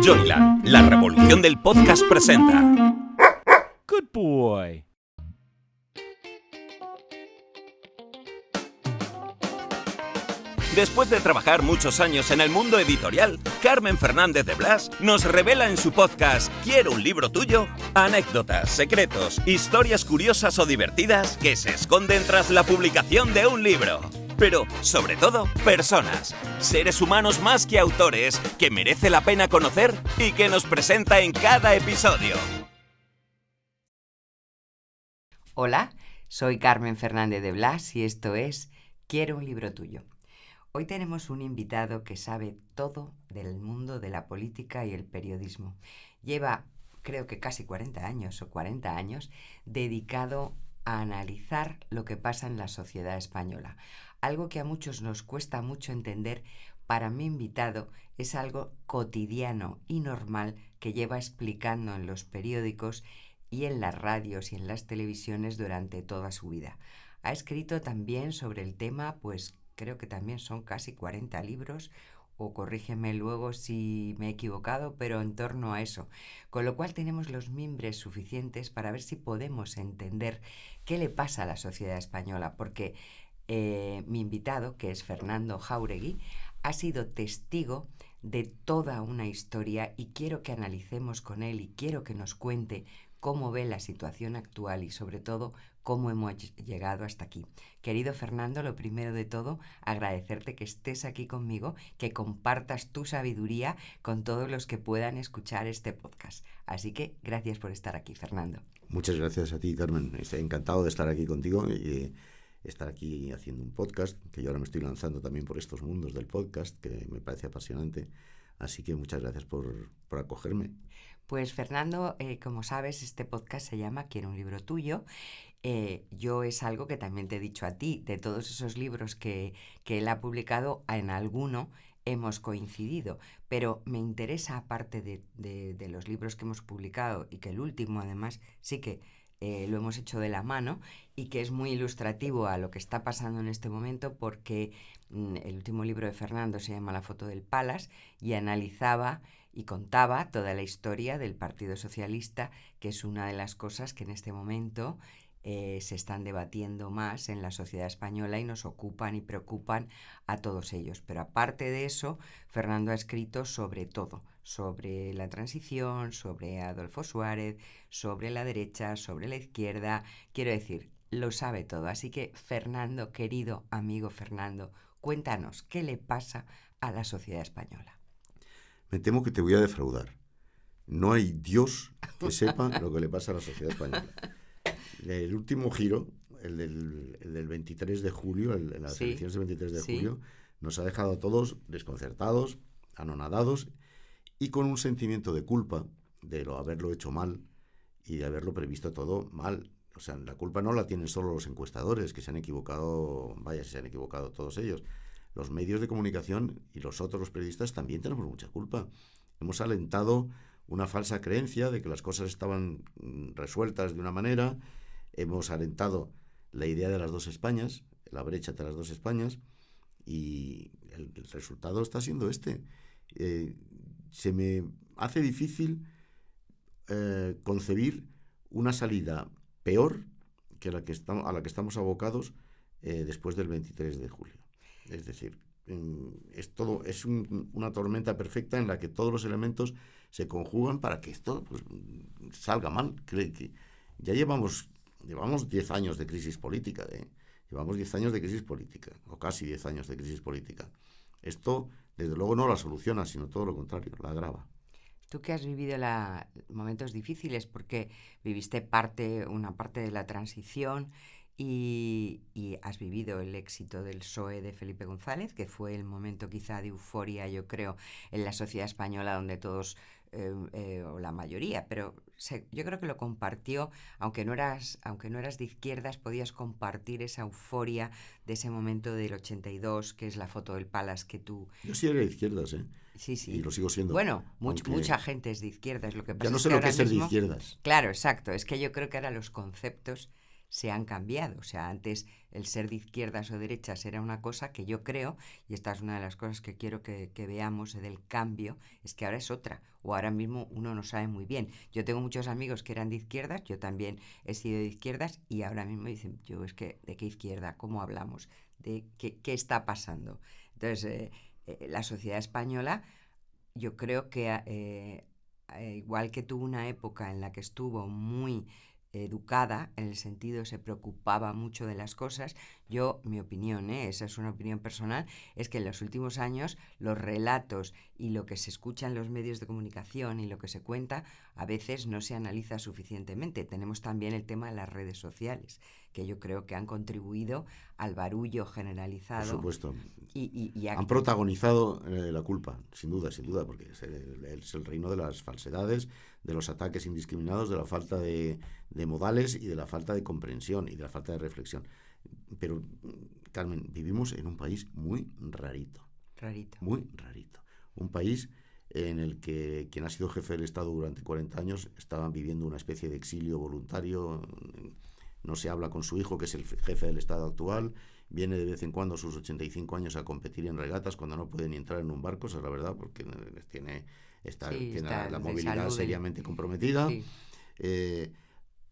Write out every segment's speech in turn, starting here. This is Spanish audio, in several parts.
Joyland, la revolución del podcast presenta. Good boy. Después de trabajar muchos años en el mundo editorial, Carmen Fernández de Blas nos revela en su podcast ¿Quiero un libro tuyo? Anécdotas, secretos, historias curiosas o divertidas que se esconden tras la publicación de un libro. Pero, sobre todo, personas, seres humanos más que autores, que merece la pena conocer y que nos presenta en cada episodio. Hola, soy Carmen Fernández de Blas y esto es Quiero un libro tuyo. Hoy tenemos un invitado que sabe todo del mundo de la política y el periodismo. Lleva, creo que casi 40 años, dedicado a analizar lo que pasa en la sociedad española. Algo que a muchos nos cuesta mucho entender, para mi invitado es algo cotidiano y normal que lleva explicando en los periódicos y en las radios y en las televisiones durante toda su vida. Ha escrito también sobre el tema, pues creo que también son casi 40 libros, o corrígeme luego si me he equivocado, pero en torno a eso. Con lo cual tenemos los mimbres suficientes para ver si podemos entender qué le pasa a la sociedad española, porque mi invitado, que es Fernando Jáuregui, ha sido testigo de toda una historia y quiero que analicemos con él y quiero que nos cuente cómo ve la situación actual y sobre todo cómo hemos llegado hasta aquí. Querido Fernando, lo primero de todo, agradecerte que estés aquí conmigo, que compartas tu sabiduría con todos los que puedan escuchar este podcast. Así que gracias por estar aquí, Fernando. Muchas gracias a ti, Carmen. Estoy encantado de estar aquí contigo y estar aquí haciendo un podcast, que yo ahora me estoy lanzando también por estos mundos del podcast, que me parece apasionante. Así que muchas gracias por acogerme. Pues Fernando, como sabes, este podcast se llama Quiero un libro tuyo. Yo es algo que también te he dicho a ti, de todos esos libros que él ha publicado, en alguno hemos coincidido, pero me interesa, aparte de los libros que hemos publicado, y que el último además sí que lo hemos hecho de la mano y que es muy ilustrativo a lo que está pasando en este momento, porque el último libro de Fernando se llama La foto del Palace y analizaba y contaba toda la historia del Partido Socialista, que es una de las cosas que en este momento se están debatiendo más en la sociedad española y nos ocupan y preocupan a todos ellos. Pero aparte de eso, Fernando ha escrito sobre todo, sobre la transición, sobre Adolfo Suárez, sobre la derecha, sobre la izquierda. Quiero decir, lo sabe todo. Así que, Fernando, querido amigo Fernando, cuéntanos, ¿qué le pasa a la sociedad española? Me temo que te voy a defraudar. No hay Dios que sepa lo que le pasa a la sociedad española. El último giro, el del 23 de julio, en las elecciones del 23 de julio, nos ha dejado a todos desconcertados, anonadados y con un sentimiento de culpa de haberlo hecho mal y de haberlo previsto todo mal. O sea, la culpa no la tienen solo los encuestadores, que se han equivocado, se han equivocado todos ellos. Los medios de comunicación y los periodistas también tenemos mucha culpa. Hemos alentado una falsa creencia de que las cosas estaban resueltas de una manera. Hemos alentado la idea de las dos Españas, la brecha entre las dos Españas, y el resultado está siendo este. Se me hace difícil concebir una salida peor que a la que estamos abocados después del 23 de julio. Es decir, es una tormenta perfecta en la que todos los elementos se conjugan para que esto salga mal. Que ya llevamos 10 años de crisis política, Llevamos 10 años de crisis política, o casi 10 años de crisis política. Esto, desde luego, no la soluciona, sino todo lo contrario, la agrava. Tú que has vivido momentos difíciles, porque viviste una parte de la transición y has vivido el éxito del PSOE de Felipe González, que fue el momento quizá de euforia, yo creo, en la sociedad española, donde todos, o la mayoría, pero yo creo que lo compartió, aunque no eras de izquierdas, podías compartir esa euforia de ese momento del 82, que es la foto del Palace que tú... Yo sí era de izquierdas, Sí. Y lo sigo siendo. Bueno, mucha gente es de izquierdas. Lo que pasa ya no sé lo que es ser de izquierdas. Claro, exacto. Es que yo creo que ahora los conceptos se han cambiado. O sea, antes el ser de izquierdas o derechas era una cosa que yo creo, y esta es una de las cosas que quiero que veamos del cambio, es que ahora es otra, o ahora mismo uno no sabe muy bien. Yo tengo muchos amigos que eran de izquierdas, yo también he sido de izquierdas, y ahora mismo dicen, yo es que, ¿de qué izquierda? ¿Cómo hablamos? ¿De qué está pasando? Entonces, la sociedad española, yo creo que igual que tuvo una época en la que estuvo muy educada, en el sentido se preocupaba mucho de las cosas, mi opinión, esa es una opinión personal, es que en los últimos años los relatos y lo que se escucha en los medios de comunicación y lo que se cuenta a veces no se analiza suficientemente. Tenemos también el tema de las redes sociales, que yo creo que han contribuido al barullo generalizado. Por supuesto. Y han protagonizado la culpa, sin duda, porque es el reino de las falsedades, de los ataques indiscriminados, de la falta de modales y de la falta de comprensión y de la falta de reflexión. Pero, Carmen, vivimos en un país muy rarito. Muy rarito. Un país en el que quien ha sido jefe del Estado durante 40 años estaban viviendo una especie de exilio voluntario. No se habla con su hijo, que es el jefe del Estado actual. Viene de vez en cuando a sus 85 años a competir en regatas cuando no puede ni entrar en un barco, esa es la verdad, porque tiene la movilidad seriamente comprometida. Sí.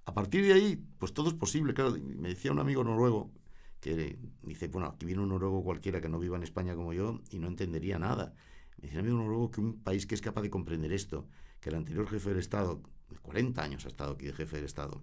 A partir de ahí, pues todo es posible. Claro, me decía un amigo noruego que dice, bueno, aquí viene un noruego cualquiera que no viva en España como yo y no entendería nada. Me decía un amigo noruego que un país que es capaz de comprender esto, que el anterior jefe del Estado, 40 años ha estado aquí de jefe del Estado,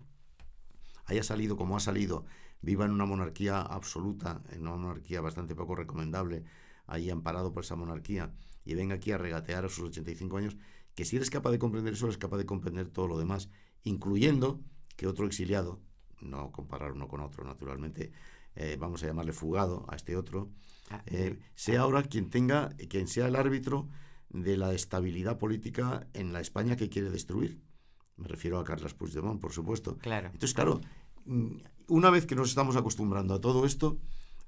haya salido como ha salido, viva en una monarquía absoluta, en una monarquía bastante poco recomendable, ahí amparado por esa monarquía, y venga aquí a regatear a sus 85 años, que si eres capaz de comprender eso, eres capaz de comprender todo lo demás, incluyendo que otro exiliado, no comparar uno con otro, naturalmente, vamos a llamarle fugado a este otro, sea ahora quien sea el árbitro de la estabilidad política en la España que quiere destruir. Me refiero a Carles Puigdemont, por supuesto. Claro. Entonces, claro, una vez que nos estamos acostumbrando a todo esto,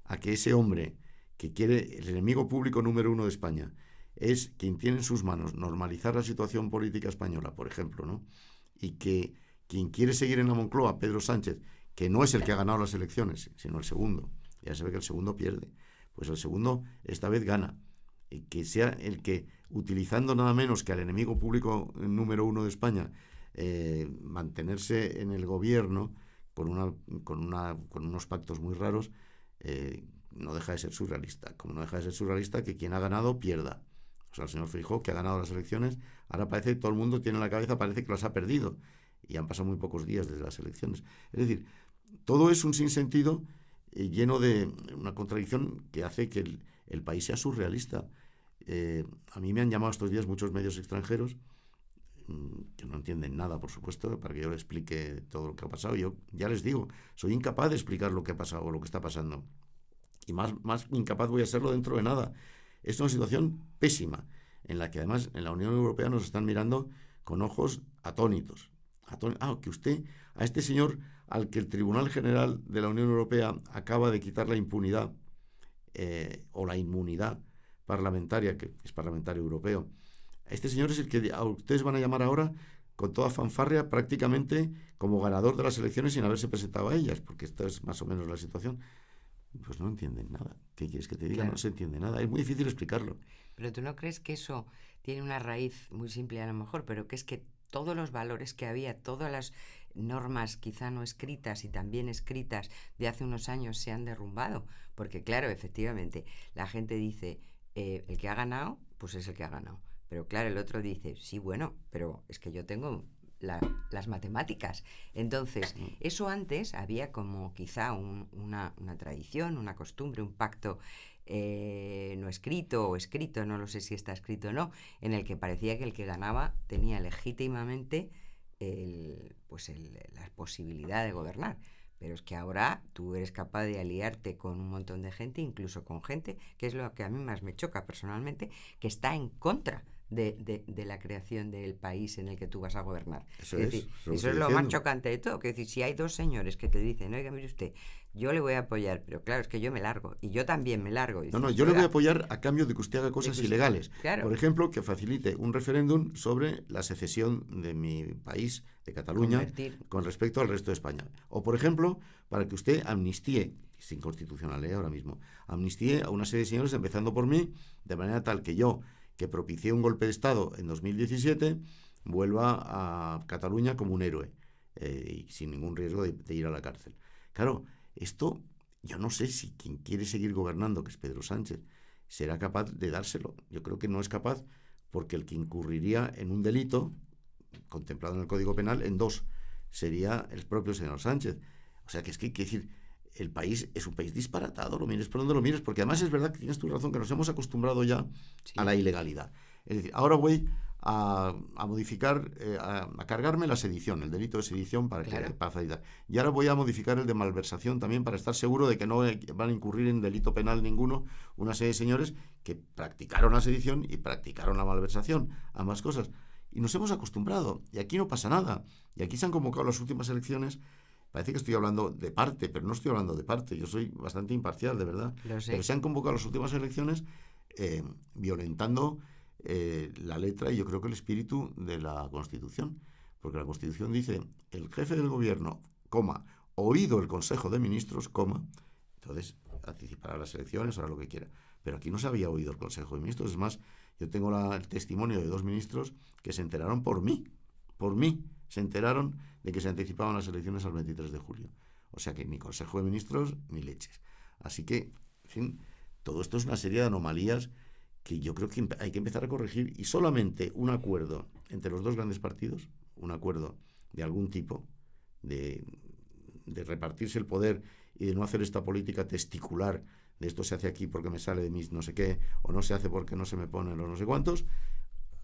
a que ese hombre que quiere, el enemigo público número 1 de España, es quien tiene en sus manos normalizar la situación política española, por ejemplo, ¿no? Y que quien quiere seguir en la Moncloa, Pedro Sánchez, que no es el que ha ganado las elecciones, sino el segundo, ya se ve que el segundo pierde, pues el segundo esta vez gana, y que sea el que, utilizando nada menos que al enemigo público número 1 de España, mantenerse en el gobierno con unos pactos muy raros, no deja de ser surrealista, como no deja de ser surrealista que quien ha ganado pierda. O sea, el señor Feijóo, que ha ganado las elecciones, ahora parece que todo el mundo tiene en la cabeza, parece que las ha perdido, y han pasado muy pocos días desde las elecciones. Es decir, todo es un sinsentido lleno de una contradicción que hace que el país sea surrealista. A mí me han llamado estos días muchos medios extranjeros que no entienden nada, por supuesto, para que yo les explique todo lo que ha pasado. Yo ya les digo, soy incapaz de explicar lo que ha pasado o lo que está pasando. Y más incapaz voy a serlo dentro de nada. Es una situación pésima, en la que además en la Unión Europea nos están mirando con ojos atónitos. Que usted, a este señor al que el Tribunal General de la Unión Europea acaba de quitar la impunidad o la inmunidad parlamentaria, que es parlamentario europeo, este señor es el que ustedes van a llamar ahora con toda fanfarria prácticamente como ganador de las elecciones sin haberse presentado a ellas, porque esta es más o menos la situación. Pues no entienden nada. ¿Qué quieres que te diga? Claro. No se entiende nada. Es muy difícil explicarlo. Pero ¿tú no crees que eso tiene una raíz muy simple a lo mejor, pero que es que todos los valores que había, todas las normas quizá no escritas y también escritas de hace unos años se han derrumbado? Porque claro, efectivamente, la gente dice, el que ha ganado, pues es el que ha ganado. Pero claro, el otro dice, sí, bueno, pero es que yo tengo las matemáticas. Entonces, eso antes había como quizá una tradición, una costumbre, un pacto no escrito o escrito, no lo sé si está escrito o no, en el que parecía que el que ganaba tenía legítimamente la posibilidad de gobernar. Pero es que ahora tú eres capaz de aliarte con un montón de gente, incluso con gente, que es lo que a mí más me choca personalmente, que está en contra de la creación del país en el que tú vas a gobernar. Eso Es es, decir, lo eso estoy es lo más diciendo. chocante de todo. Que es decir, si hay dos señores que te dicen, oiga, mire usted, yo le voy a apoyar, pero claro, es que yo me largo, y yo también me largo. Y No, dices, yo le voy a "Oiga, apoyar a cambio de que usted haga cosas que usted-". ilegales. Claro. Por ejemplo, que facilite un referéndum sobre la secesión de mi país, de Cataluña, Convertir. con respecto al resto de España. O, por ejemplo, para que usted amnistíe, es inconstitucional ahora mismo, amnistíe a una serie de señores, empezando por mí, de manera tal que yo, que propicié un golpe de Estado en 2017, vuelva a Cataluña como un héroe, y sin ningún riesgo de ir a la cárcel. Claro, esto... Yo no sé si quien quiere seguir gobernando, que es Pedro Sánchez, será capaz de dárselo. Yo creo que no es capaz, porque el que incurriría en un delito contemplado en el Código Penal, en dos, sería el propio señor Sánchez. O sea, que es que hay que decir, el país es un país disparatado, lo mires por donde lo mires, porque además es verdad que tienes tu razón, que nos hemos acostumbrado ya a la ilegalidad. Es decir, ahora voy a modificar, a cargarme la sedición, el delito de sedición para facilitar. Y ahora voy a modificar el de malversación también para estar seguro de que no van a incurrir en delito penal ninguno una serie de señores que practicaron la sedición y practicaron la malversación, ambas cosas. Y nos hemos acostumbrado, y aquí no pasa nada. Y aquí se han convocado las últimas elecciones. Parece que estoy hablando de parte, pero no estoy hablando de parte. Yo soy bastante imparcial, de verdad. Lo sé. Pero se han convocado las últimas elecciones violentando la letra y yo creo que el espíritu de la Constitución. Porque la Constitución dice, el jefe del gobierno, coma, oído el Consejo de Ministros, coma, entonces anticipará las elecciones, hará lo que quiera. Pero aquí no se había oído el Consejo de Ministros. Es más, yo tengo el testimonio de 2 ministros que se enteraron por mí, se enteraron de que se anticipaban las elecciones al 23 de julio. O sea que ni Consejo de Ministros ni leches. Así que, en fin, todo esto es una serie de anomalías que yo creo que hay que empezar a corregir, y solamente un acuerdo entre los dos grandes partidos, un acuerdo de algún tipo, de repartirse el poder y de no hacer esta política testicular de esto se hace aquí porque me sale de mis no sé qué, o no se hace porque no se me ponen los no sé cuántos.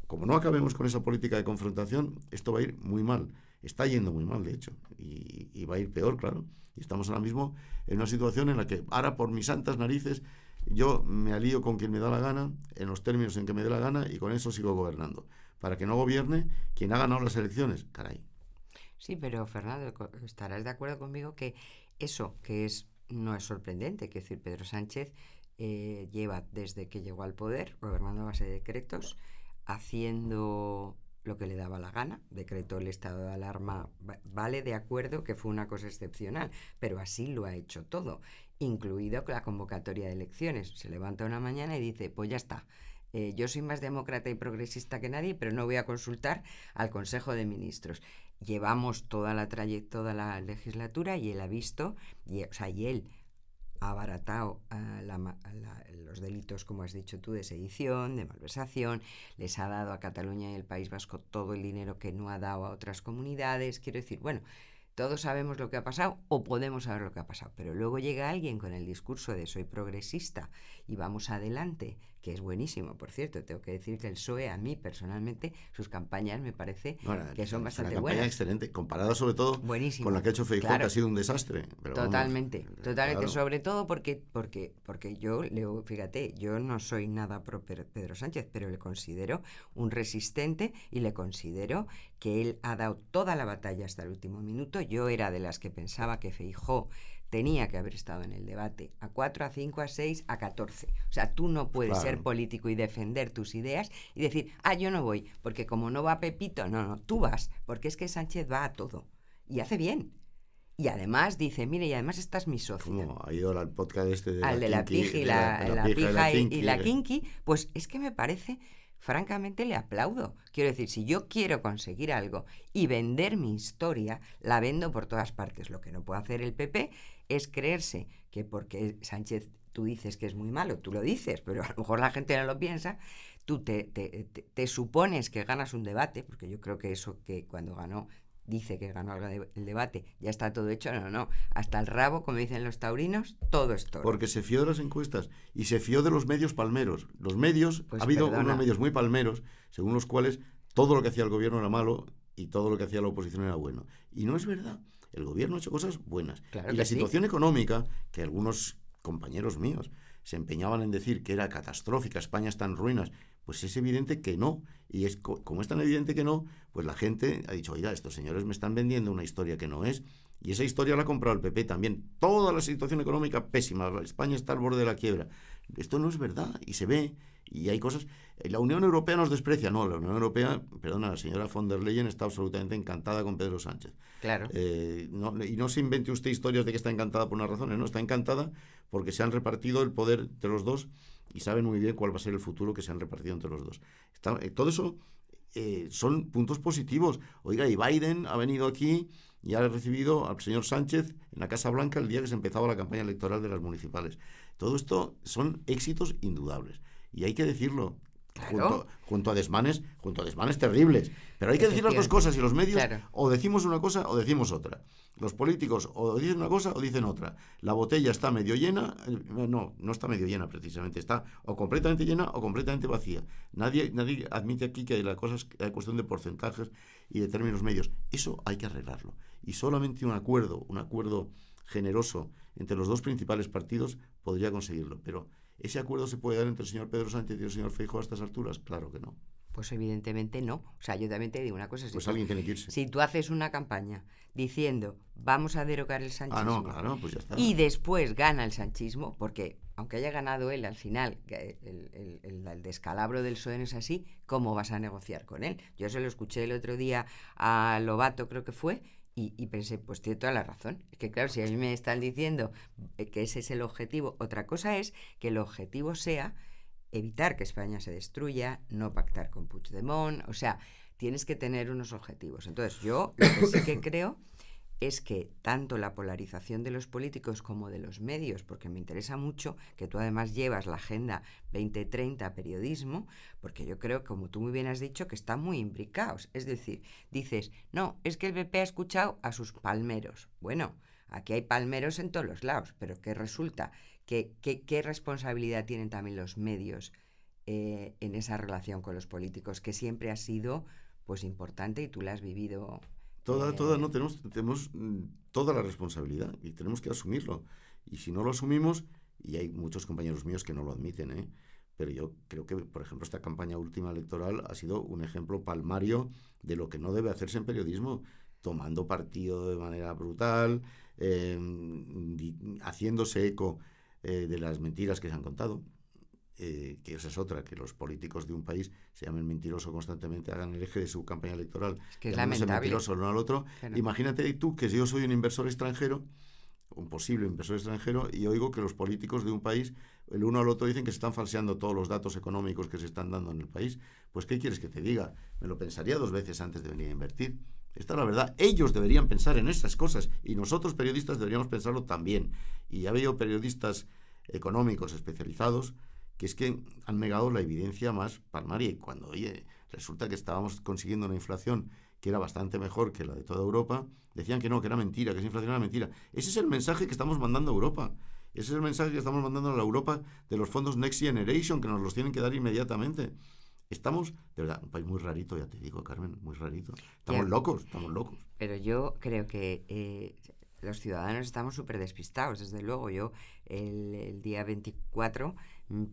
Como no acabemos con esa política de confrontación, esto va a ir muy mal. Está yendo muy mal, de hecho, y va a ir peor, claro. Y estamos ahora mismo en una situación en la que ahora, por mis santas narices, yo me alío con quien me da la gana, en los términos en que me dé la gana, y con eso sigo gobernando. Para que no gobierne quien ha ganado las elecciones, caray. Sí, pero Fernando, estarás de acuerdo conmigo que eso no es sorprendente, que es decir, Pedro Sánchez lleva desde que llegó al poder, gobernando a base de decretos, haciendo lo que le daba la gana. Decretó el estado de alarma, vale, de acuerdo que fue una cosa excepcional, pero así lo ha hecho todo, incluido la convocatoria de elecciones. Se levanta una mañana y dice, pues ya está, yo soy más demócrata y progresista que nadie, pero no voy a consultar al Consejo de Ministros. Llevamos toda la legislatura y él ha visto, y él ha abaratado los delitos, como has dicho tú, de sedición, de malversación, les ha dado a Cataluña y el País Vasco todo el dinero que no ha dado a otras comunidades. Quiero decir, bueno, todos sabemos lo que ha pasado, o podemos saber lo que ha pasado, pero luego llega alguien con el discurso de soy progresista y vamos adelante, que es buenísimo, por cierto. Tengo que decir que el PSOE, a mí personalmente, sus campañas me parece que son bastante buenas. Una campaña excelente, comparada sobre todo buenísimo, con la que ha hecho Feijóo, claro, que ha sido un desastre. Pero totalmente, claro. sobre todo porque yo, fíjate, yo no soy nada pro Pedro Sánchez, pero le considero un resistente y le considero que él ha dado toda la batalla hasta el último minuto. Yo era de las que pensaba que Feijóo tenía que haber estado en el debate a 4, a 5, a 6, a 14. O sea, tú no puedes ser político y defender tus ideas y decir, yo no voy, porque como no va Pepito, no, tú vas, porque es que Sánchez va a todo y hace bien. Y además dice, mire, y además esta es mi socia. Como ha ido al podcast este al de la pija y la kinky, pues es que me parece, francamente le aplaudo. Quiero decir, si yo quiero conseguir algo y vender mi historia, la vendo por todas partes. Lo que no puede hacer el PP es creerse que porque Sánchez, tú dices que es muy malo, tú lo dices, pero a lo mejor la gente no lo piensa, tú te supones que ganas un debate, porque yo creo que eso que cuando ganó, dice que ganó el debate, ya está todo hecho. No, hasta el rabo, como dicen los taurinos, todo es toro. Porque se fió de las encuestas y se fió de los medios palmeros. Los medios, ha habido unos medios muy palmeros, según los cuales todo lo que hacía el gobierno era malo y todo lo que hacía la oposición era bueno. Y no es verdad. El gobierno ha hecho cosas buenas. Claro y la situación económica, que algunos compañeros míos se empeñaban en decir que era catastrófica, España está en ruinas. Pues es evidente que no. Y como es tan evidente que no, pues la gente ha dicho, oiga, estos señores me están vendiendo una historia que no es. Y esa historia la ha comprado el PP también. Toda la situación económica pésima. España está al borde de la quiebra. Esto no es verdad. Y se ve. Y hay cosas... La Unión Europea nos desprecia. No, la Unión Europea, perdona, la señora von der Leyen está absolutamente encantada con Pedro Sánchez. Claro. Y no se invente usted historias de que está encantada por unas razones. No, está encantada porque se han repartido el poder entre los dos y saben muy bien cuál va a ser el futuro que se han repartido entre los dos. Todo eso son puntos positivos. Oiga, y Biden ha venido aquí y ha recibido al señor Sánchez en la Casa Blanca el día que se empezaba la campaña electoral de las municipales. Todo esto son éxitos indudables. Y hay que decirlo, claro, junto a desmanes terribles. Pero hay que decir las dos cosas y los medios claro, o decimos una cosa o decimos otra. Los políticos o dicen una cosa o dicen otra. La botella está medio llena, no está medio llena precisamente, está o completamente llena o completamente vacía. Nadie admite aquí que la cosa es cuestión de porcentajes y de términos medios. Eso hay que arreglarlo. Y solamente un acuerdo generoso entre los dos principales partidos podría conseguirlo. Pero ¿ese acuerdo se puede dar entre el señor Pedro Sánchez y el señor Feijóo a estas alturas? Claro que no. pues evidentemente no. O sea, yo también te digo una cosa. Pues alguien tiene que irse. Si tú haces una campaña diciendo vamos a derogar el sanchismo, no, claro, pues ya está. Y después gana el sanchismo, porque aunque haya ganado él al final, el descalabro del PSOE no es así, ¿cómo vas a negociar con él? Yo se lo escuché el otro día a Lobato, creo que fue, y pensé, pues tiene toda la razón. Es que claro, si a mí me están diciendo que ese es el objetivo, otra cosa es que el objetivo sea evitar que España se destruya, no pactar con Puigdemont, o sea, tienes que tener unos objetivos. Entonces, yo lo que sí que creo es que tanto la polarización de los políticos como de los medios, porque me interesa mucho que tú además llevas la Agenda 2030 periodismo, porque yo creo, como tú muy bien has dicho, que están muy imbricados. Es decir, dices, no, es que el PP ha escuchado a sus palmeros. Bueno, aquí hay palmeros en todos los lados, pero ¿qué resulta? ¿Qué responsabilidad tienen también los medios en esa relación con los políticos? Que siempre ha sido pues importante y tú la has vivido. No tenemos toda la responsabilidad y tenemos que asumirlo. Y si no lo asumimos, y hay muchos compañeros míos que no lo admiten, pero yo creo que, por ejemplo, esta campaña última electoral ha sido un ejemplo palmario de lo que no debe hacerse en periodismo, tomando partido de manera brutal, haciéndose eco de las mentiras que se han contado. Que esa es otra, que los políticos de un país se llamen mentiroso constantemente, hagan el eje de su campaña electoral, es que es lamentable. Mentiroso el uno al otro. Claro. Imagínate tú que yo soy un inversor extranjero, un posible inversor extranjero, y oigo que los políticos de un país, el uno al otro, dicen que se están falseando todos los datos económicos que se están dando en el país. Pues ¿qué quieres que te diga? Me lo pensaría 2 veces antes de venir a invertir. Esta es la verdad. Ellos deberían pensar en esas cosas y nosotros periodistas deberíamos pensarlo también. Y ya veo periodistas económicos especializados que es que han negado la evidencia más palmaria. Y cuando, resulta que estábamos consiguiendo una inflación que era bastante mejor que la de toda Europa, decían que no, que era mentira, que esa inflación era mentira. Ese es el mensaje que estamos mandando a Europa. Ese es el mensaje que estamos mandando a la Europa de los fondos Next Generation, que nos los tienen que dar inmediatamente. Estamos, de verdad, un país muy rarito, ya te digo, Carmen, muy rarito. Estamos locos. Pero yo creo que los ciudadanos estamos súper despistados, desde luego. Yo el día 24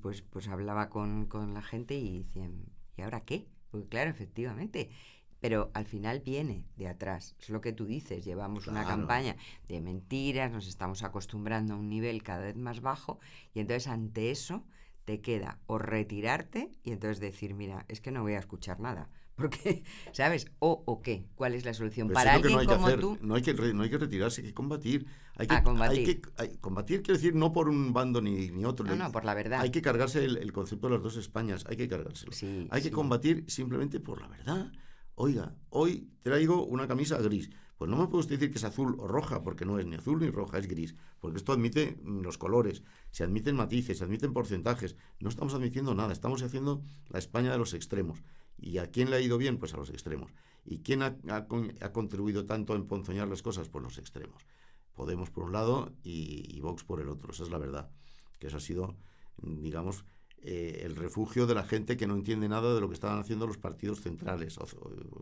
pues hablaba con la gente y decían, ¿y ahora qué? Porque claro, efectivamente, pero al final viene de atrás. Es lo que tú dices, llevamos una campaña de mentiras, nos estamos acostumbrando a un nivel cada vez más bajo y entonces ante eso te queda o retirarte y entonces decir, mira, es que no voy a escuchar nada. Porque, ¿sabes? ¿O qué? ¿Cuál es la solución? Pero para alguien no como hacer, tú... No hay que retirarse, hay que combatir. Combatir quiere decir no por un bando ni otro. No, por la verdad. Hay que cargarse el concepto de las dos Españas, hay que cargárselo. Hay que combatir simplemente por la verdad. Oiga, hoy traigo una camisa gris. Pues no me puede usted decir que es azul o roja, porque no es ni azul ni roja, es gris. Porque esto admite los colores, se admiten matices, se admiten porcentajes. No estamos admitiendo nada, estamos haciendo la España de los extremos. ¿Y a quién le ha ido bien? Pues a los extremos. ¿Y quién ha contribuido tanto a emponzoñar las cosas? Pues los extremos. Podemos por un lado y Vox por el otro. Esa es la verdad. Que eso ha sido, digamos, el refugio de la gente que no entiende nada de lo que estaban haciendo los partidos centrales o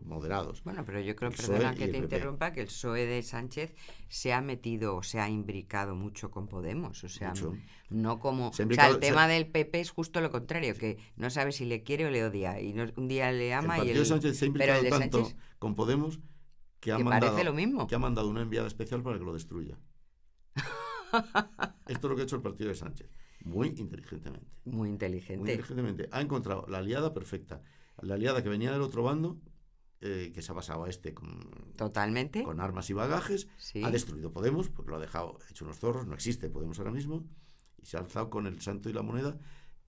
moderados. Bueno, pero yo creo, El PSOE perdona y que el te PP. interrumpa, que el PSOE de Sánchez se ha metido, se ha imbricado mucho con Podemos. O sea, Mucho. no como... Se ha O sea, el imbricado- tema del PP es justo lo contrario, que no sabe si le quiere o le odia. Y un día le El ama y partido de Sánchez se ha Pero implicado el de tanto Sánchez, con Podemos que ha que mandado, parece lo mismo. que ha mandado una enviada especial para que lo destruya. Esto es lo que ha hecho el partido de Sánchez. Muy inteligentemente. Muy Muy inteligente. inteligentemente. Ha encontrado la aliada perfecta. La aliada que venía del otro bando, que se ha pasado a este Totalmente. con armas y bagajes, Sí. ha destruido Podemos, porque lo ha dejado hecho unos zorros, no existe Podemos ahora mismo, y se ha alzado con el santo y la moneda.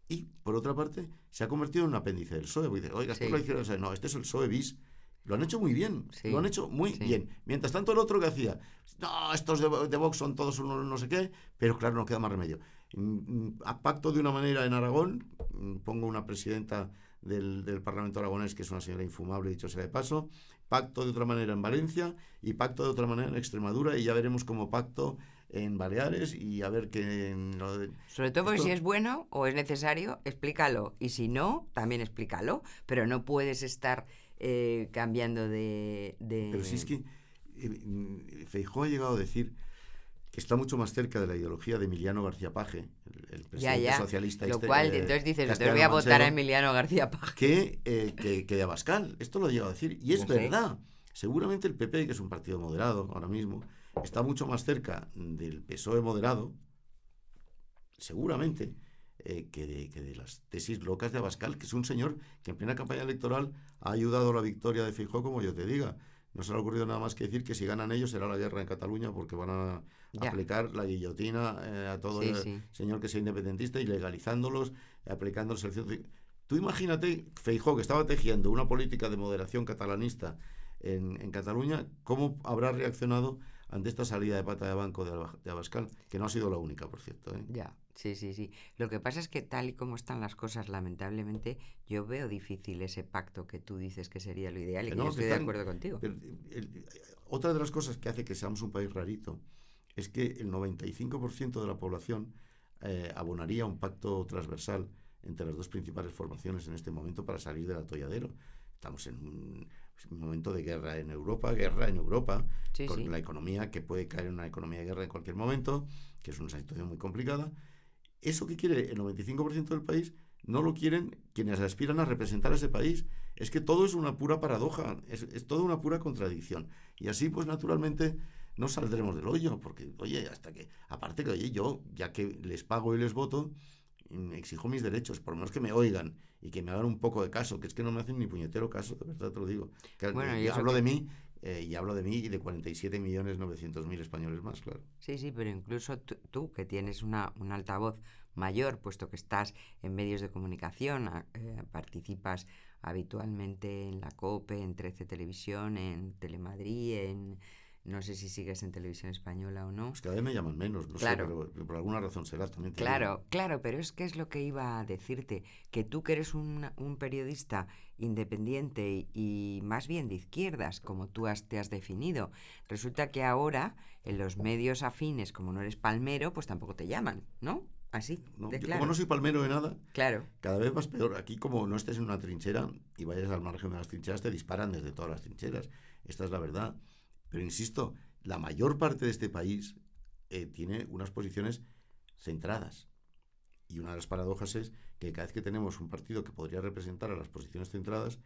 Y, por otra parte, se ha convertido en un apéndice del PSOE. Porque dice, oiga, esto Sí. lo hicieron el PSOE. No, este es el PSOE bis. Lo han hecho muy bien, Sí, lo han hecho muy sí. bien. Mientras tanto, el otro que hacía, no, estos de Vox son todos unos no sé qué, pero claro, no queda más remedio. A pacto de una manera en Aragón, pongo una presidenta del Parlamento aragonés, que es una señora infumable, dicho sea de paso, pacto de otra manera en Valencia y pacto de otra manera en Extremadura, y ya veremos como pacto en Baleares y a ver qué... Sobre todo porque Esto- si es bueno o es necesario, explícalo. Y si no, también explícalo. Pero no puedes estar cambiando de... Pero si es que Feijóo ha llegado a decir que está mucho más cerca de la ideología de Emiliano García Paje, el presidente Ya. socialista. Lo cual, entonces dices, entonces voy a votar a Emiliano García Paje. que de Abascal. Esto lo ha llegado a decir. Y es No sé. verdad. Seguramente el PP, que es un partido moderado ahora mismo, está mucho más cerca del PSOE moderado, seguramente, que de las tesis locas de Abascal, que es un señor que en plena campaña electoral ha ayudado a la victoria de Feijóo, como yo te diga. No se le ha ocurrido nada más que decir que si ganan ellos será la guerra en Cataluña, porque van a Ya. aplicar la guillotina a todo Sí, el sí. señor que sea independentista, ilegalizándolos, aplicándolos el cierto. Tú imagínate, Feijóo, que estaba tejiendo una política de moderación catalanista en Cataluña, ¿cómo habrá reaccionado ante esta salida de pata de banco de Abascal? Que no ha sido la única, por cierto, ¿eh? Ya, sí. Lo que pasa es que tal y como están las cosas, lamentablemente, yo veo difícil ese pacto que tú dices que sería lo ideal y Que que no, yo que estoy de están- acuerdo contigo. Pero, otra de las cosas que hace que seamos un país rarito es que el 95% de la población abonaría un pacto transversal entre las dos principales formaciones en este momento para salir del atolladero. Estamos en un momento de guerra en Europa, Sí, con sí. la economía que puede caer en una economía de guerra en cualquier momento, que es una situación muy complicada. Eso que quiere el 95% del país no lo quieren quienes aspiran a representar a ese país. Es que todo es una pura paradoja, es toda una pura contradicción. Y así, pues naturalmente, no saldremos del hoyo, porque, oye, aparte que, oye, yo, ya que les pago y les voto, exijo mis derechos, por lo menos que me oigan y que me hagan un poco de caso, que es que no me hacen ni puñetero caso, de verdad te lo digo. Bueno, y Yo eso hablo que- de mí, y hablo de mí y de 47.900.000 españoles más, claro. Sí, pero incluso tú que tienes un altavoz mayor, puesto que estás en medios de comunicación, participas habitualmente en la COPE, en 13 Televisión, en Telemadrid, no sé si sigues en Televisión Española o no. Pues cada vez me llaman menos, no Claro. sé, pero por alguna razón será también. Te digo. Claro, pero es que es lo que iba a decirte, que tú que eres un periodista independiente y más bien de izquierdas, como tú te has definido, resulta que ahora en los medios afines, como no eres palmero, pues tampoco te llaman, ¿no? Así, No, de yo claro. como no soy palmero de nada, Claro, cada vez más peor. Aquí, como no estés en una trinchera y vayas al margen de las trincheras, te disparan desde todas las trincheras. Esta es la verdad. Pero insisto, la mayor parte de este país tiene unas posiciones centradas. Y una de las paradojas es que cada vez que tenemos un partido que podría representar a las posiciones centradas,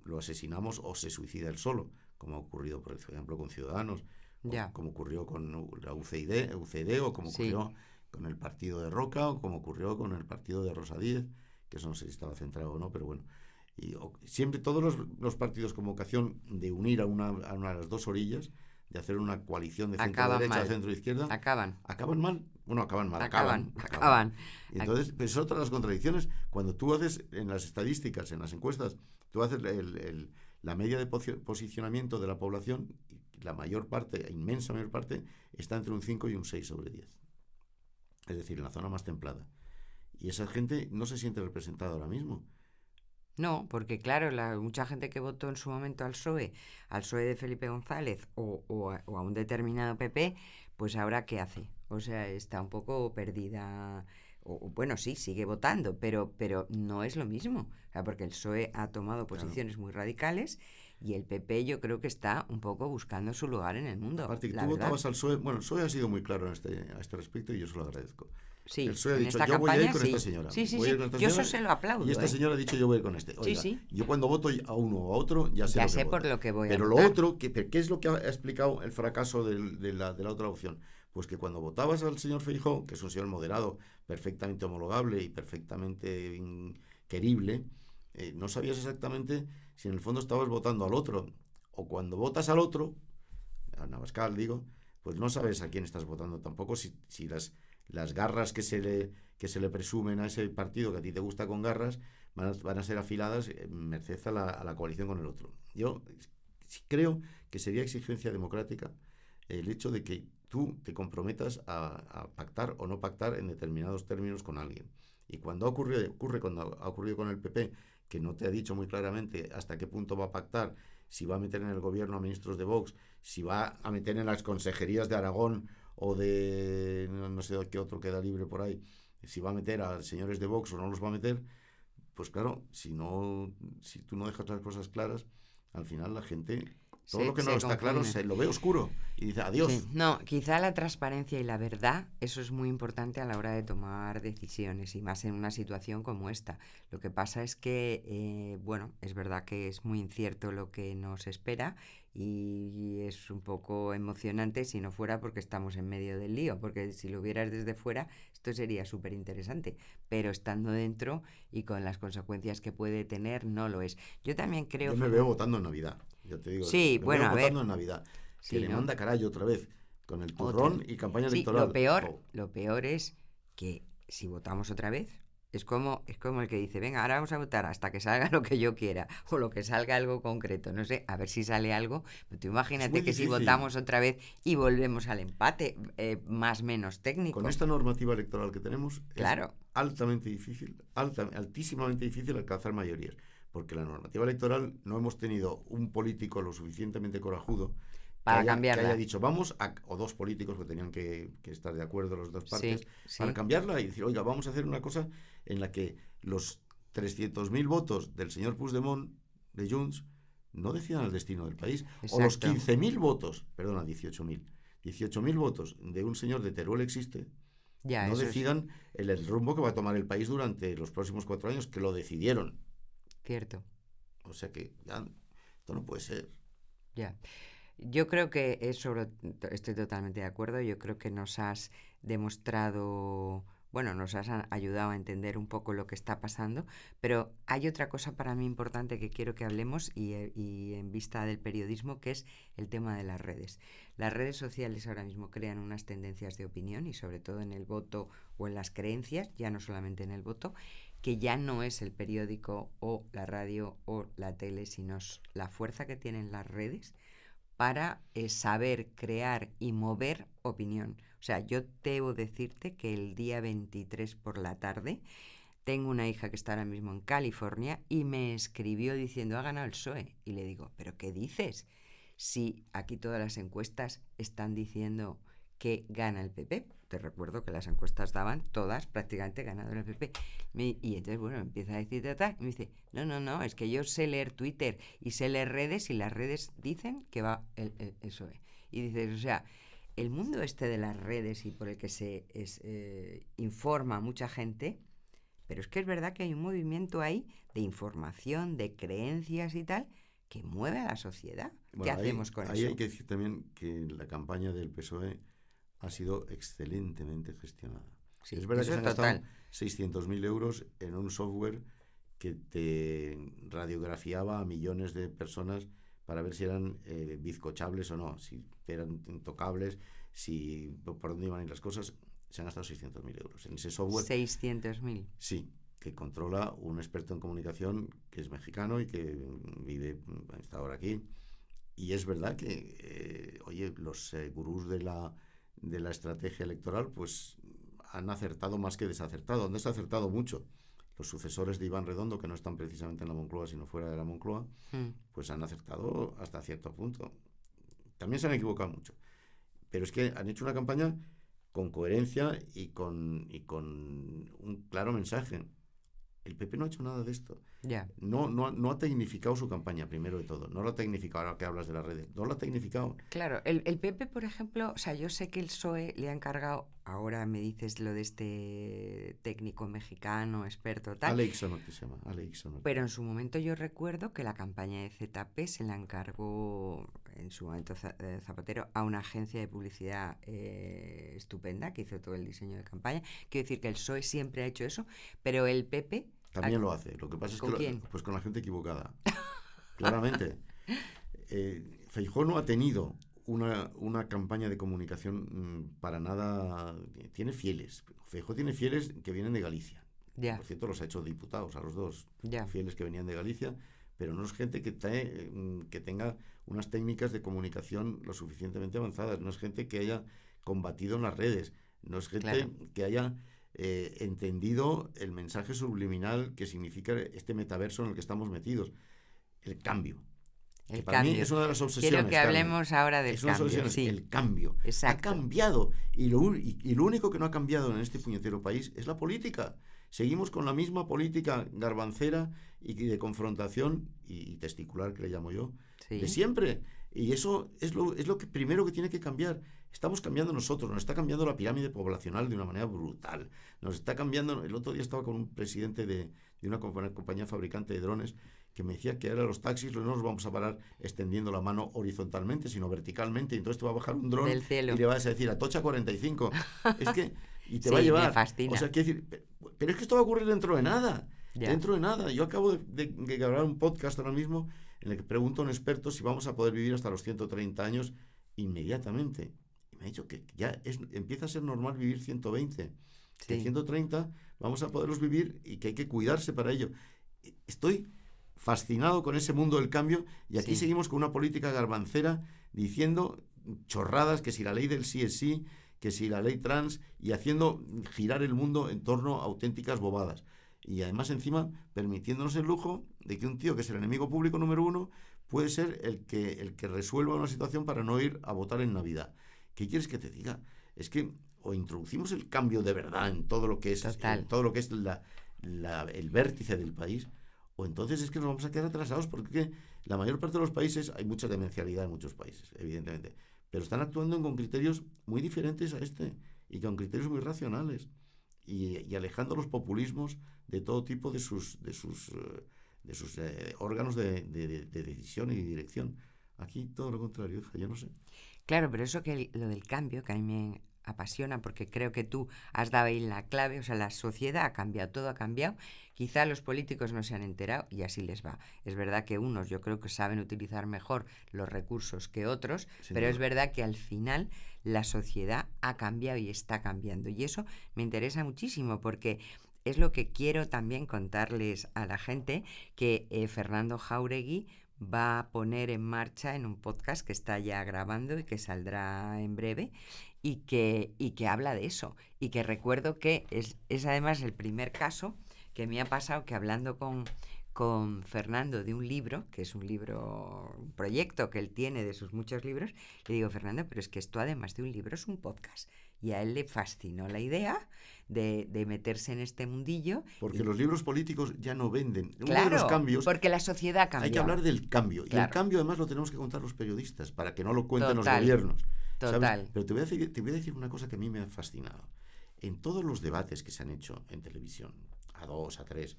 lo asesinamos o se suicida él solo, como ha ocurrido, por ejemplo, con Ciudadanos, ya. como ocurrió con la UCD o como Sí. ocurrió con el partido de Roca o como ocurrió con el partido de Rosa Díez, que eso no sé si estaba centrado o no, pero bueno. Siempre todos los partidos con vocación de unir a una de las dos orillas, de hacer una coalición de Acaban centro-derecha, mal. centro-izquierda, Acaban. acaban mal. Bueno, acaban mal, Acaban. Y entonces, pues es otra de las contradicciones. Cuando tú haces en las estadísticas, en las encuestas, tú haces la media de posicionamiento de la población, y la mayor parte, inmensa mayor parte, está entre un 5 y un 6 sobre 10. Es decir, en la zona más templada. Y esa gente no se siente representada ahora mismo. No, porque claro, mucha gente que votó en su momento al PSOE de Felipe González o a un determinado PP, pues ahora ¿qué hace? O sea, está un poco perdida bueno, sí, sigue votando, pero no es lo mismo. O sea, porque el PSOE ha tomado posiciones muy radicales y el PP yo creo que está un poco buscando su lugar en el mundo. Aparte, que la tú verdad. votabas al PSOE. Bueno, el PSOE ha sido muy claro a este respecto y yo se lo agradezco. Sí, El PSOE ha en dicho, esta yo voy a ir campaña, con sí. esta señora. Sí, sí, voy a sí. ir con esta Yo señora, eso se lo aplaudo. y esta señora ha dicho, yo voy a ir con este. Oiga, Sí. yo cuando voto a uno o a otro, ya sé Ya lo que sé voto. por lo que voy a Pero votar. lo otro, ¿qué es lo que ha explicado el fracaso de la otra opción? Pues que cuando votabas al señor Feijóo, que es un señor moderado, perfectamente homologable y perfectamente querible, no sabías exactamente si en el fondo estabas votando al otro. O cuando votas al otro, a Navascal digo, pues no sabes a quién estás votando tampoco, si las garras que se le presumen a ese partido que a ti te gusta con garras van a ser afiladas merced a la coalición con el otro. Yo creo que sería exigencia democrática el hecho de que tú te comprometas a pactar o no pactar en determinados términos con alguien. Y cuando ocurre cuando ha ocurrido con el PP, que no te ha dicho muy claramente hasta qué punto va a pactar, si va a meter en el gobierno a ministros de Vox, si va a meter en las consejerías de Aragón o de no sé qué otro queda libre por ahí, si va a meter a señores de Vox o no los va a meter, pues claro, si tú no dejas las cosas claras, al final la gente, todo lo que no está claro, se lo ve oscuro y dice adiós. Sí. No, quizá la transparencia y la verdad, eso es muy importante a la hora de tomar decisiones y más en una situación como esta. Lo que pasa es que, bueno, es verdad que es muy incierto lo que nos espera y es un poco emocionante si no fuera porque estamos en medio del lío, porque si lo vieras desde fuera esto sería súper interesante, pero estando dentro y con las consecuencias que puede tener no lo es. Yo también creo... Yo me veo votando en Navidad, yo te digo, sí, me bueno, veo a votando ver, en Navidad, sí, que le ¿no? manda carallo otra vez, con el turrón y campaña electoral. Lo peor es que si votamos otra vez, es como el que dice, venga, ahora vamos a votar hasta que salga lo que yo quiera, o lo que salga algo concreto, no sé, a ver si sale algo. Pero tú imagínate que si votamos otra vez y volvemos al empate, más o menos técnico. Con esta normativa electoral que tenemos, claro, es altamente difícil, altísimamente difícil alcanzar mayorías, porque la normativa electoral no hemos tenido un político lo suficientemente corajudo para que cambiarla. haya dicho o dos políticos que tenían que estar de acuerdo las dos partes para cambiarla y decir, oiga, vamos a hacer una cosa en la que los 300.000 votos del señor Puigdemont de Junts no decidan el destino del país. Exacto. O los 15.000 votos, perdona, 18.000 votos de un señor de Teruel existe, ya, no decidan el rumbo que va a tomar el país durante los próximos 4 años, que lo decidieron. Cierto. O sea que ya, esto no puede ser. Ya. Yo creo que estoy totalmente de acuerdo, yo creo que nos has demostrado, bueno, nos has ayudado a entender un poco lo que está pasando, pero hay otra cosa para mí importante que quiero que hablemos y en vista del periodismo, que es el tema de las redes. Las redes sociales ahora mismo crean unas tendencias de opinión y sobre todo en el voto o en las creencias, ya no solamente en el voto, que ya no es el periódico o la radio o la tele, sino la fuerza que tienen las redes para saber crear y mover opinión. O sea, yo debo decirte que el día 23 por la tarde tengo una hija que está ahora mismo en California y me escribió diciendo, ha ganado el PSOE. Y le digo, ¿pero qué dices? Si aquí todas las encuestas están diciendo que gana el PP. Te recuerdo que las encuestas daban todas prácticamente ganador el PP. Y entonces, bueno, me empieza a decir y me dice, no, es que yo sé leer Twitter y sé leer redes y las redes dicen que va el PSOE. Y dices, o sea, el mundo este de las redes y por el que se informa a mucha gente, pero es que es verdad que hay un movimiento ahí de información, de creencias y tal, que mueve a la sociedad. Bueno, ¿qué hacemos con eso? Ahí hay que decir también que la campaña del PSOE ha sido excelentemente gestionada. Sí, es verdad que se han gastado 600.000 euros en un software que te radiografiaba a millones de personas para ver si eran bizcochables o no, si eran intocables, por dónde iban a ir las cosas. Se han gastado 600.000 euros en ese software. 600.000. Sí, que controla un experto en comunicación que es mexicano y que está ahora aquí. Y es verdad que, los gurús de la estrategia electoral pues han acertado más que desacertado. Han desacertado mucho. Los sucesores de Iván Redondo, que no están precisamente en la Moncloa, sino fuera de la Moncloa, pues han acertado hasta cierto punto. También se han equivocado mucho. Pero es que han hecho una campaña con coherencia y con un claro mensaje. El PP no ha hecho nada de esto. Ya. No ha tecnificado su campaña, primero de todo. No lo ha tecnificado, ahora que hablas de las redes. No lo ha tecnificado. Claro, el PP, por ejemplo, o sea, yo sé que el PSOE le ha encargado, ahora me dices lo de este técnico mexicano, experto, tal. Alex Honnold, que se llama. Alex Honnold. Pero en su momento yo recuerdo que la campaña de ZP se la encargó en su momento Zapatero a una agencia de publicidad estupenda que hizo todo el diseño de campaña. Quiero decir que el PSOE siempre ha hecho eso, pero el PP... También lo hace. Lo que pasa es ¿Con que quién? pues con la gente equivocada. Claramente. Feijóo no ha tenido una campaña de comunicación para nada. Tiene fieles. Feijóo tiene fieles que vienen de Galicia. Ya. Por cierto, los ha hecho diputados a los dos. Ya. Fieles que venían de Galicia, pero no es gente que tenga unas técnicas de comunicación lo suficientemente avanzadas. No es gente que haya combatido en las redes. No es gente Claro. que haya entendido el mensaje subliminal que significa este metaverso en el que estamos metidos. El cambio. El Para mí cambio. es una de las obsesiones. Quiero que hablemos ahora del es una de las cambio. obsesiones, Sí. el cambio. Exacto. Ha cambiado. Y lo único que no ha cambiado en este puñetero país es la política. Seguimos con la misma política garbancera y de confrontación y testicular, que le llamo yo, Sí. de siempre. Y eso es lo que primero que tiene que cambiar. Estamos cambiando nosotros, nos está cambiando la pirámide poblacional de una manera brutal. Nos está cambiando. El otro día estaba con un presidente de una compañía fabricante de drones que me decía que ahora los taxis no los vamos a parar extendiendo la mano horizontalmente, sino verticalmente. Y entonces te va a bajar un dron Del cielo. y le vas a decir Atocha 45. Es que, y te Sí, va a llevar. me fascina. O sea, quiero decir, pero es que esto va a ocurrir dentro de nada. Ya. Dentro de nada. Yo acabo de grabar un podcast ahora mismo en el que pregunto a un experto si vamos a poder vivir hasta los 130 años inmediatamente. Y me ha dicho que ya empieza a ser normal vivir 120. Sí. Que 130 vamos a poderlos vivir y que hay que cuidarse para ello. Estoy fascinado con ese mundo del cambio y aquí Sí. seguimos con una política garbancera diciendo chorradas, que si la ley del sí es sí, que si la ley trans, y haciendo girar el mundo en torno a auténticas bobadas. Y además encima permitiéndonos el lujo de que un tío que es el enemigo público número uno puede ser el que resuelva una situación para no ir a votar en Navidad. ¿Qué quieres que te diga? Es que o introducimos el cambio de verdad en todo lo que es, Total. en todo lo que es el vértice del país, o entonces es que nos vamos a quedar atrasados, porque la mayor parte de los países, hay mucha demencialidad en muchos países, evidentemente, pero están actuando con criterios muy diferentes a este y con criterios muy racionales y alejando los populismos de todo tipo de sus órganos de decisión y dirección. Aquí todo lo contrario, hija, yo no sé. Claro, pero eso que lo del cambio, que a mí me apasiona, porque creo que tú has dado ahí la clave, o sea, la sociedad ha cambiado, todo ha cambiado, quizá los políticos no se han enterado y así les va. Es verdad que unos yo creo que saben utilizar mejor los recursos que otros, Sin pero duda. es verdad que al final la sociedad ha cambiado y está cambiando, y eso me interesa muchísimo porque es lo que quiero también contarles a la gente, que Fernando Jáuregui va a poner en marcha en un podcast que está ya grabando y que saldrá en breve, y que habla de eso. Y que recuerdo que es además el primer caso que me ha pasado, que hablando con Fernando de un libro, que es un proyecto que él tiene de sus muchos libros, le digo, Fernando, pero es que esto además de un libro es un podcast. Y a él le fascinó la idea de meterse en este mundillo. Porque los libros políticos ya no venden. Uno Claro, de los cambios, porque la sociedad ha cambiado. hay que hablar del cambio. Y Claro. el cambio además lo tenemos que contar los periodistas, para que no lo cuenten Total. los gobiernos. ¿Sabes? Total. Pero te voy a decir una cosa que a mí me ha fascinado. En todos los debates que se han hecho en televisión, A2, A3,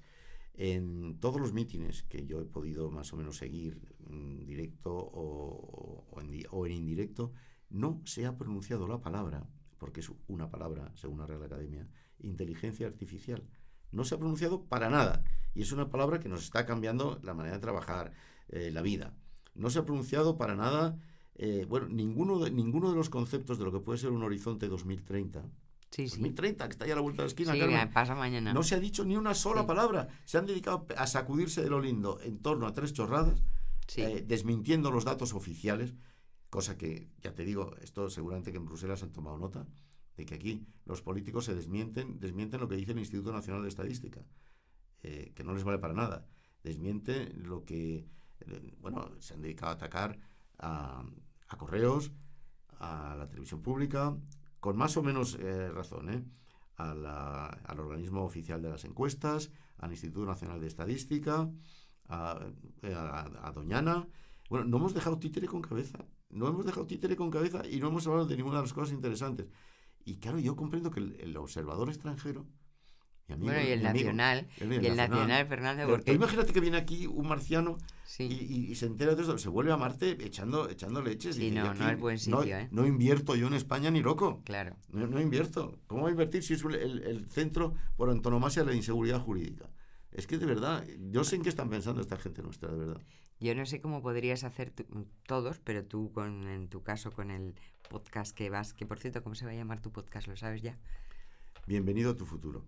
en todos los mítines que yo he podido más o menos seguir en directo o en indirecto, no se ha pronunciado la palabra, porque es una palabra, según la Real Academia, inteligencia artificial. No se ha pronunciado para nada. Y es una palabra que nos está cambiando la manera de trabajar, la vida. No se ha pronunciado para nada, ninguno de los conceptos de lo que puede ser un horizonte 2030. Sí, sí. 2030, que está ya a la vuelta de la esquina, Sí, Carmen. pasa mañana. No se ha dicho ni una sola Sí. palabra. Se han dedicado a sacudirse de lo lindo en torno a 3 chorradas, Sí. desmintiendo los datos oficiales, cosa que, ya te digo, esto seguramente que en Bruselas han tomado nota, de que aquí los políticos desmienten lo que dice el Instituto Nacional de Estadística, que no les vale para nada. Desmiente lo que, se han dedicado a atacar a Correos, a la televisión pública, con más o menos razón, al organismo oficial de las encuestas, al Instituto Nacional de Estadística, a Doñana. Bueno, no hemos dejado títere con cabeza. No hemos dejado títere con cabeza y no hemos hablado de ninguna de las cosas interesantes. Y claro, yo comprendo que el observador extranjero, mi amigo, Bueno, y el nacional, Fernando, pero porque... tú imagínate que viene aquí un marciano Sí. y se entera de esto, se vuelve a Marte echando leches. Sí, y no, aquí no es buen sitio, no invierto yo en España ni loco. Claro. No invierto. ¿Cómo voy a invertir si es el centro por antonomasia de la inseguridad jurídica? Es que de verdad, yo sé en qué están pensando esta gente nuestra, de verdad. Yo no sé cómo podrías hacer todos, pero tú en tu caso con el podcast que por cierto, ¿cómo se va a llamar tu podcast? ¿Lo sabes ya? Bienvenido a tu futuro.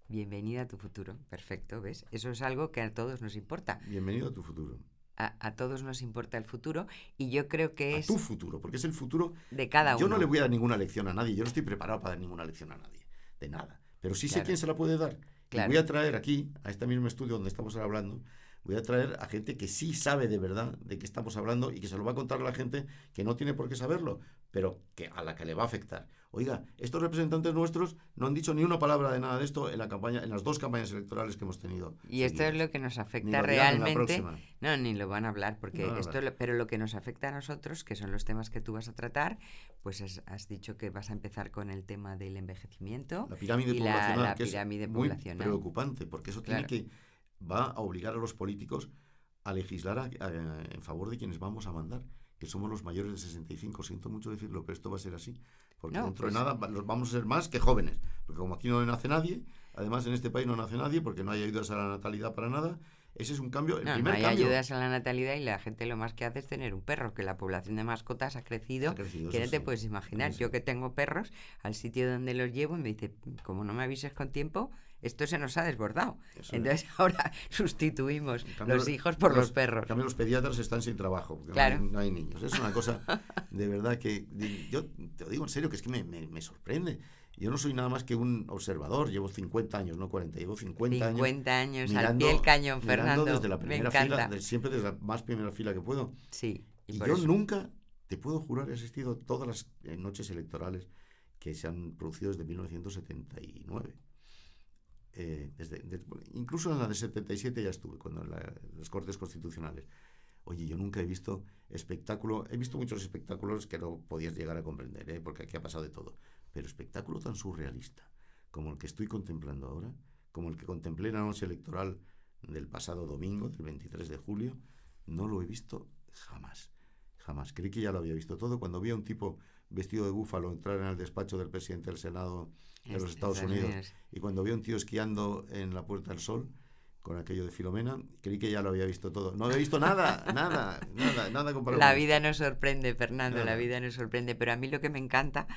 Bienvenida a tu futuro. Perfecto, ¿ves? Eso es algo que a todos nos importa. Bienvenido a tu futuro. A todos nos importa el futuro y yo creo que es... A tu futuro, porque es el futuro de cada uno. Yo no le voy a dar ninguna lección a nadie, yo no estoy preparado para dar ninguna lección a nadie, de nada. Pero sí sé quién se la puede dar. Claro. Y voy a traer aquí, a este mismo estudio donde estamos hablando, voy a traer a gente que sí sabe de verdad de qué estamos hablando y que se lo va a contar a la gente que no tiene por qué saberlo, pero que a la que le va a afectar. Oiga, estos representantes nuestros no han dicho ni una palabra de nada de esto en la campaña, en las 2 campañas electorales que hemos tenido. Y esto es lo que nos afecta realmente. No, ni lo van a hablar, porque pero lo que nos afecta a nosotros, que son los temas que tú vas a tratar, pues has dicho que vas a empezar con el tema del envejecimiento. La pirámide poblacional, la que pirámide es muy poblacional. preocupante, porque eso va a obligar a los políticos a legislar en favor de quienes vamos a mandar, que somos los mayores de 65. Siento mucho decirlo, pero esto va a ser así. Porque dentro de nada vamos a ser más que jóvenes. Porque como aquí no nace nadie, además en este país no nace nadie porque no hay ayudas a la natalidad para nada, ese es un cambio, el primer hay cambio. Ayudas a la natalidad y la gente lo más que hace es tener un perro, que la población de mascotas ha crecido que no te puedes imaginar. Yo que tengo perros, al sitio donde los llevo me dice, como no me avises con tiempo, esto se nos ha desbordado. Entonces ahora sustituimos los hijos por los perros. En cambio los pediatras están sin trabajo, porque no hay niños. Es una cosa de verdad que yo te lo digo en serio, que es que me sorprende. Yo no soy nada más que un observador, llevo 50 años, no 40, llevo 50 años. 50 años mirando, al pie del cañón, Fernando. Desde la primera fila, siempre desde la más primera fila que puedo. Sí. Y yo nunca, te puedo jurar, he asistido a todas las noches electorales que se han producido desde 1979. Incluso en la de 77 ya estuve, cuando en las Cortes Constitucionales. Oye, yo nunca he visto espectáculo, he visto muchos espectáculos que no podías llegar a comprender, porque aquí ha pasado de todo, pero espectáculo tan surrealista como el que estoy contemplando ahora, como el que contemplé en la noche electoral del pasado domingo, del 23 de julio, no lo he visto jamás. Creí que ya lo había visto todo. Cuando vi a un tipo vestido de búfalo entrar en el despacho del presidente del Senado de los Estados Unidos, y cuando vi a un tío esquiando en la Puerta del Sol con aquello de Filomena, creí que ya lo había visto todo. No había visto nada comparado. La vida nos sorprende, Fernando, la vida nos sorprende, pero a mí lo que me encanta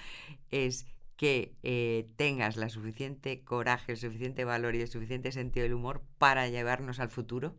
es que tengas la suficiente coraje, el suficiente valor y el suficiente sentido del humor para llevarnos al futuro,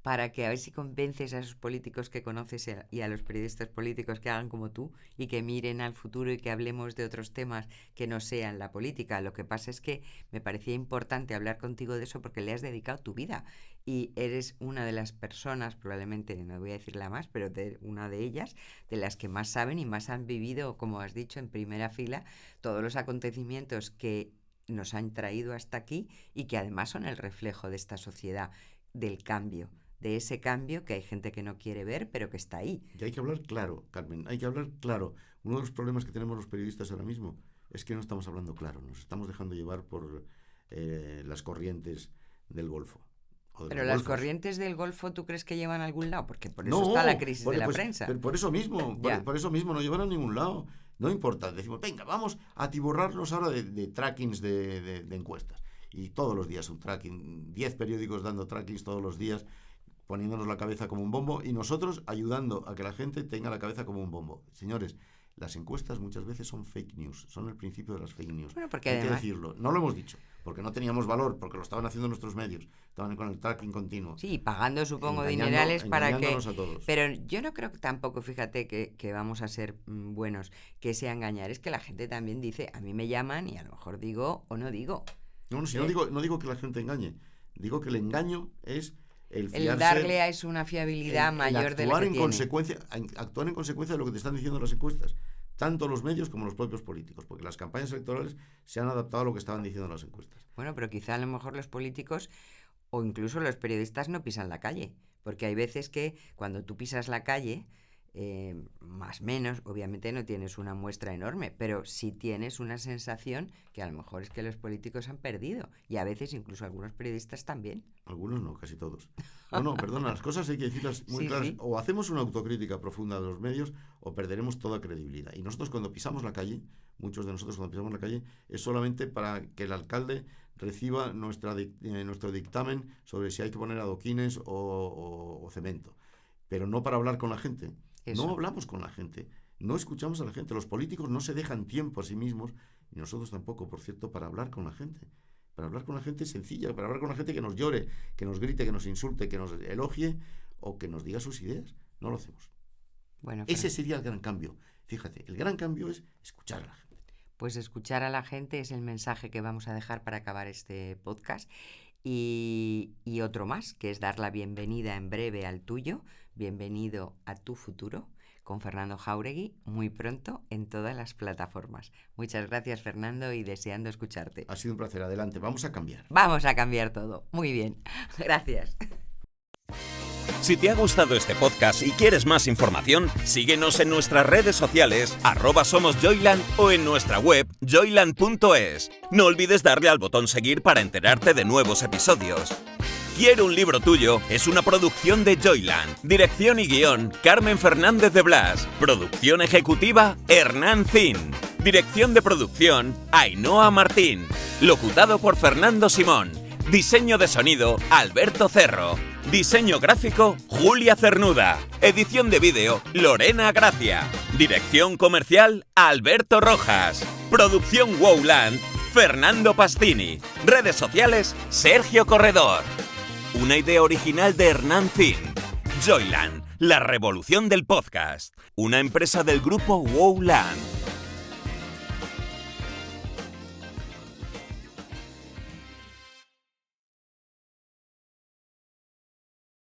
para que a ver si convences a esos políticos que conoces y a los periodistas políticos que hagan como tú y que miren al futuro y que hablemos de otros temas que no sean la política. Lo que pasa es que me parecía importante hablar contigo de eso porque le has dedicado tu vida y eres una de las personas, probablemente, no voy a decir la más, pero una de ellas, de las que más saben y más han vivido, como has dicho, en primera fila, todos los acontecimientos que nos han traído hasta aquí y que además son el reflejo de esta sociedad, del cambio, de ese cambio que hay gente que no quiere ver, pero que está ahí. Y hay que hablar claro, Carmen, hay que hablar claro. Uno de los problemas que tenemos los periodistas ahora mismo es que no estamos hablando claro, nos estamos dejando llevar por las corrientes del Golfo. Pero las corrientes del Golfo, ¿tú crees que llevan a algún lado? Porque por eso está la crisis de la prensa. Por eso mismo, por eso mismo no llevan a ningún lado. No importa, decimos, venga, vamos a atiborrarnos ahora de trackings de encuestas. Y todos los días un tracking, 10 periódicos dando trackings todos los días, poniéndonos la cabeza como un bombo y nosotros ayudando a que la gente tenga la cabeza como un bombo. Señores, las encuestas muchas veces son fake news, son el principio de las fake news. Bueno, porque hay además... que decirlo. No lo hemos dicho, porque no teníamos valor, porque lo estaban haciendo nuestros medios, estaban con el tracking continuo. Sí, pagando, supongo, dinerales para que... A todos. Pero yo no creo que tampoco, fíjate, que vamos a ser buenos, que sea engañar. Es que la gente también dice, a mí me llaman y a lo mejor digo o no digo. No digo que la gente engañe, digo que el engaño es... El darle a eso una fiabilidad mayor de la que tiene. Actuar en consecuencia de lo que te están diciendo las encuestas. tanto los medios como los propios políticos, porque las campañas electorales se han adaptado a lo que estaban diciendo las encuestas. Bueno, pero quizá a lo mejor los políticos o incluso los periodistas no pisan la calle, porque hay veces que cuando tú pisas la calle, más o menos, obviamente no tienes una muestra enorme, pero sí tienes una sensación que a lo mejor es que los políticos han perdido, y a veces incluso algunos periodistas también. Algunos no, casi todos. No, perdona, las cosas hay que decirlas muy Sí, claras. sí. O hacemos una autocrítica profunda de los medios o perderemos toda credibilidad. Y nosotros cuando pisamos la calle, muchos de nosotros cuando pisamos la calle, es solamente para que el alcalde reciba nuestro dictamen sobre si hay que poner adoquines o cemento. Pero no para hablar con la gente. Eso. No hablamos con la gente, no escuchamos a la gente. Los políticos no se dejan tiempo a sí mismos, y nosotros tampoco, por cierto, para hablar con la gente. Para hablar con la gente sencilla, para hablar con la gente que nos llore, que nos grite, que nos insulte, que nos elogie o que nos diga sus ideas. No lo hacemos. Bueno, Ese sería el gran cambio. Fíjate, el gran cambio es escuchar a la gente. pues escuchar a la gente es el mensaje que vamos a dejar para acabar este podcast. Y otro más, que es dar la bienvenida en breve al tuyo, bienvenido a tu futuro, con Fernando Jáuregui, muy pronto en todas las plataformas. Muchas gracias, Fernando, y deseando escucharte. Ha sido un placer. Adelante, vamos a cambiar. Vamos a cambiar todo. Muy bien. Gracias. Si te ha gustado este podcast y quieres más información, síguenos en nuestras redes sociales, @somosjoyland o en nuestra web joyland.es. No olvides darle al botón seguir para enterarte de nuevos episodios. Quiero un libro tuyo es una producción de Joyland. Dirección y guión, Carmen Fernández de Blas. Producción ejecutiva, Hernán Zin. Dirección de producción, Ainhoa Martín. Locutado por Fernando Simón. Diseño de sonido, Alberto Cerro. Diseño gráfico, Julia Cernuda. Edición de vídeo, Lorena Gracia. Dirección comercial, Alberto Rojas. Producción Wowland, Fernando Pastini. Redes sociales, Sergio Corredor. Una idea original de Hernán Zin. Joyland, la revolución del podcast. Una empresa del grupo Wowland.